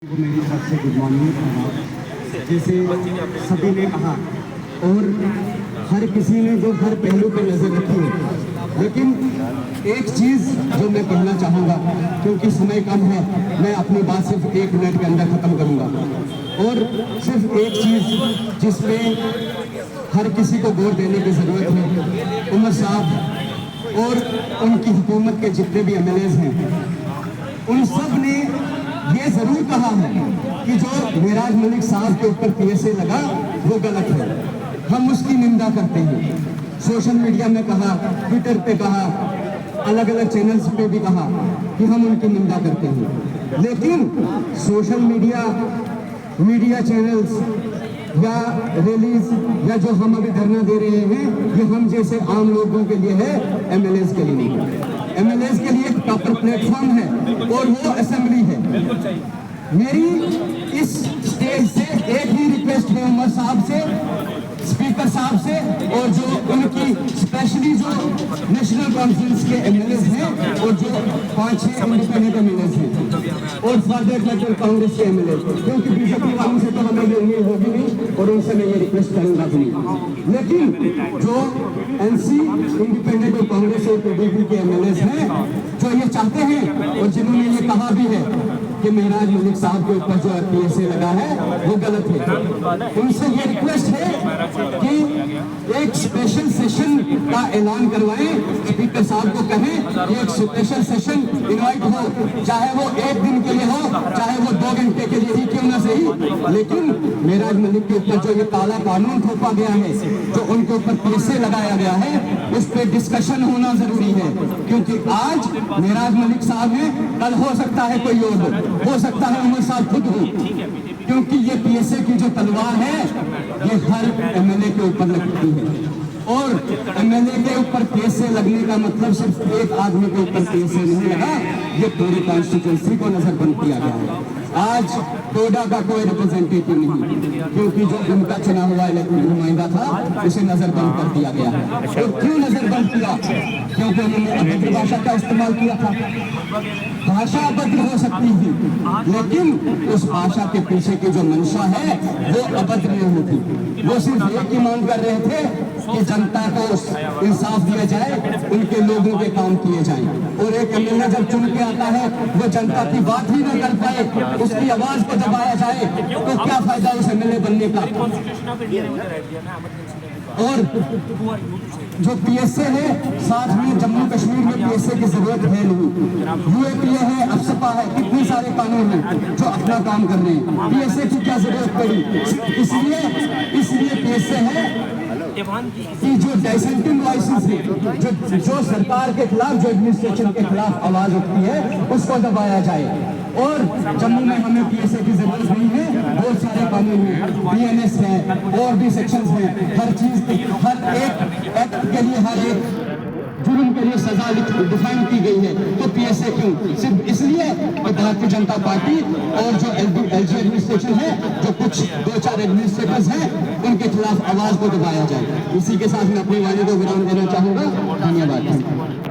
वो मेरी तरफ से गुड मॉर्निंग। जैसे सभी ने कहा और हर किसी ने जो हर पहलू पर नज़र रखी है, लेकिन एक चीज़ जो मैं कहना चाहूँगा, क्योंकि समय कम है, मैं अपनी बात सिर्फ 1 मिनट के अंदर ख़त्म करूँगा। और सिर्फ एक चीज़ जिसमें हर किसी को गौर देने की ज़रूरत है, उमर साहब और उनकी हुकूमत के जितने भी MLAs हैं, उन सब ने ये जरूर कहा है कि जो मेराज मलिक साहब के ऊपर PSA लगा वो गलत है। हम उसकी निंदा करते हैं। सोशल मीडिया में कहा, ट्विटर पे कहा, अलग अलग चैनल्स पे भी कहा कि हम उनकी निंदा करते हैं। लेकिन सोशल मीडिया चैनल्स या रैलीज या जो हम अभी धरना दे रहे हैं, ये हम जैसे आम लोगों के लिए है, MLAs के लिए नहीं। MLAs के लिए एक प्रॉपर प्लेटफॉर्म है और वो असेंबली है। मेरी इस स्टेज से एक ही रिक्वेस्ट है उमर साहब से, स्पीकर साहब से, और जो उनकी स्पेशली जो नेशनल कॉन्फ्रेंस के MLAs हैं और जो 5-6 इंडिपेंडेंट MLAs हैं और फर्दर मैटर कांग्रेस के MLAs, क्योंकि बीजेपी वालों से तो हमें ये उम्मीद होगी नहीं और उनसे मैं ये रिक्वेस्ट करूंगा भी नहीं। लेकिन जो NC इंडिपेंडेंट और कांग्रेस और PDP के MLAs हैं, जो ये चाहते हैं और जिन्होंने ये कहा भी है कि मेराज मलिक साहब के ऊपर जो PSA लगा है वो गलत है, उनसे ये रिक्वेस्ट है कि एक स्पेशल सेशन का ऐलान करवाएं। स्पीकर साहब को कहें कि एक स्पेशल सेशन इनवाइट हो, चाहे वो 1 दिन के लिए हो, चाहे वो 2 घंटे के लिए ही क्यों ना सही, लेकिन मेराज मलिक के ऊपर जो ये काला कानून थोपा गया है, जो उनके ऊपर PSA लगाया गया है, उस पर डिस्कशन होना जरूरी है। क्योंकि आज मेराज मलिक साहब है, कल हो सकता है कोई और हो सकता है उमर साहब खुद हो, क्योंकि ये PSA की जो तलवार है ये हर MLA के ऊपर लगती है। और MLA के ऊपर PSA लगने का मतलब सिर्फ एक आदमी के ऊपर PSA नहीं लगा, ये पूरी कॉन्स्टिट्यूंसी को नजरबंद किया गया है। आज टोडा का कोई रिप्रेजेंटेटिव नहीं, क्योंकि जो उनका चुना हुआ नुमाइंदा था उसे नजरबंद कर दिया गया है। और क्यों नजरबंद किया? क्योंकि उन्होंने अभद्र भाषा का इस्तेमाल किया था। भाषा अभद्र हो सकती थी, लेकिन उस भाषा के पीछे की जो मंशा है वो अभद्र नहीं होती। वो सिर्फ एक ही मांग कर रहे थे कि जनता को इंसाफ दिया जाए, उनके लोगों के काम किए जाएं। और एक MLA जब चुन के आता है वो जनता की बात ही न कर पाए, उसकी आवाज को दबाया जाए, तो क्या फायदा उस MLA बनने का? और जो PSA है, साथ में जम्मू कश्मीर में PSA की जरूरत है नहीं। UAPA है, अफसपा है, कितने सारे कानून हैं जो अपना काम कर रहे हैं। PSA की क्या जरूरत पड़ी? इसलिए PSA है कि जो डिसेंटिंग वॉइसेस है, जो सरकार के खिलाफ, जो एडमिनिस्ट्रेशन के खिलाफ आवाज उठती है, उसको दबाया जाए। और जम्मू में हमें PSA की जरूरत नहीं है, बहुत सारे कानून हैं, BNS है, और भी सेक्शंस हैं, हर चीज की, हर एक एक्ट के लिए, हर एक जुर्म के लिए सजा डिफाइन की गई है। तो PSA क्यों? सिर्फ इसलिए कि भारतीय जनता पार्टी और जो LG एडमिनिस्ट्रेशन है, जो कुछ 2-4 एडमिनिस्ट्रेटर्स हैं, उनके खिलाफ आवाज को दबाया जाए। इसी के साथ मैं अपनी वाणी को विराम देना चाहूंगा। धन्यवाद।